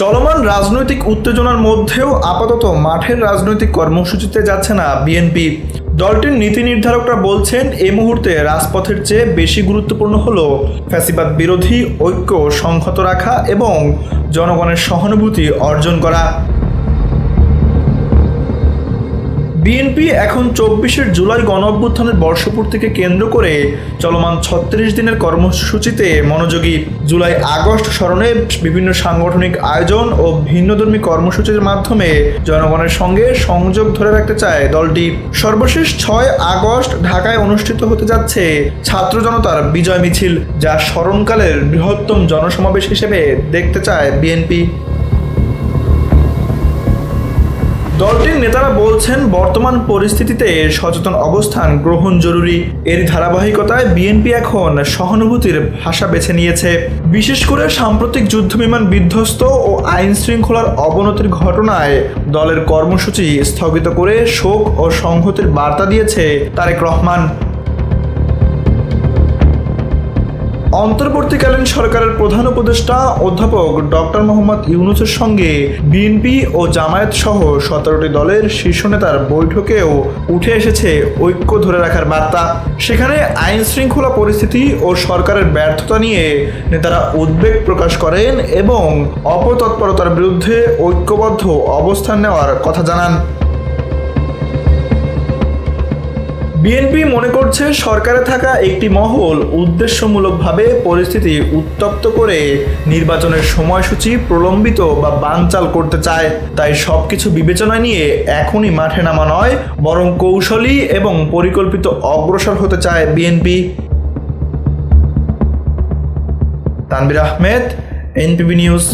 চলমান রাজনৈতিক উত্তেজনার মধ্যেও আপাতত মাঠের রাজনৈতিক কর্মসূচিতে যাচ্ছে না বিএনপি। দলটির নীতি নির্ধারকরা বলছেন, এই মুহূর্তে রাজপথের চেয়ে বেশি গুরুত্বপূর্ণ হলো ফ্যাসিবাদ বিরোধী ঐক্য সংহত রাখা এবং জনগণের সহানুভূতি অর্জন করা। বিএনপি এখন 24 জুলাই গণঅভ্যুত্থানের বর্ষপূর্তিকে কেন্দ্র করে চলমান 36 দিনের কর্মসূচিতে মনোযোগী। জুলাই আগস্ট স্মরণে বিভিন্ন সাংগঠনিক আয়োজন ও ভিন্নধর্মী কর্মসূচির মাধ্যমে জনগণের সঙ্গে সংযোগ ধরে রাখতে চায় দলটি। সর্বশেষ 6 আগস্ট ঢাকায় অনুষ্ঠিত হতে যাচ্ছে ছাত্র জনতার বিজয় মিছিল, যা স্মরণকালের বৃহত্তম জনসমাবেশ হিসেবে দেখতে চায় বিএনপি। দলটির নেতারা বলছেন, বর্তমান পরিস্থিতিতে সচেতন অবস্থান গ্রহণ জরুরি। এর ধারাবাহিকতায় বিএনপি এখন সহানুভূতির ভাষা বেছে নিয়েছে। বিশেষ করে সাম্প্রতিক যুদ্ধবিমান বিধ্বস্ত ও আইন শৃঙ্খলার অবনতির ঘটনায় দলের কর্মসূচি স্থগিত করে শোক ও সংহতির বার্তা দিয়েছে তারেক রহমান। অন্তর্বর্তীকালীন সরকারের প্রধান উপদেষ্টা অধ্যাপক ডক্টর মোহাম্মদ ইউনূসের সঙ্গে বিএনপি ও জামায়াত সহ 17টি দলের শীর্ষ নেতার বৈঠকেও উঠে এসেছে ঐক্য ধরে রাখার বার্তা। সেখানে আইন শৃঙ্খলা পরিস্থিতি ও সরকারের ব্যর্থতা নিয়ে নেতারা উদ্বেগ প্রকাশ করেন এবং অপতৎপরতার বিরুদ্ধে ঐক্যবদ্ধ অবস্থান নেওয়ার কথা জানান। বিএনপি মনে করছে, সরকারে থাকা একটি মহল উদ্দেশ্যমূলকভাবে পরিস্থিতি উত্তপ্ত করে নির্বাচনের সময়সূচি প্রলম্বিত বা বানচাল করতে চায়। তাই সবকিছু বিবেচনায় নিয়ে এখনই মাঠে নামা নয়, বরং কৌশলী এবং পরিকল্পিত অগ্রসর হতে চায় বিএনপি। তানভীর আহমেদ, এনপিবি নিউজ।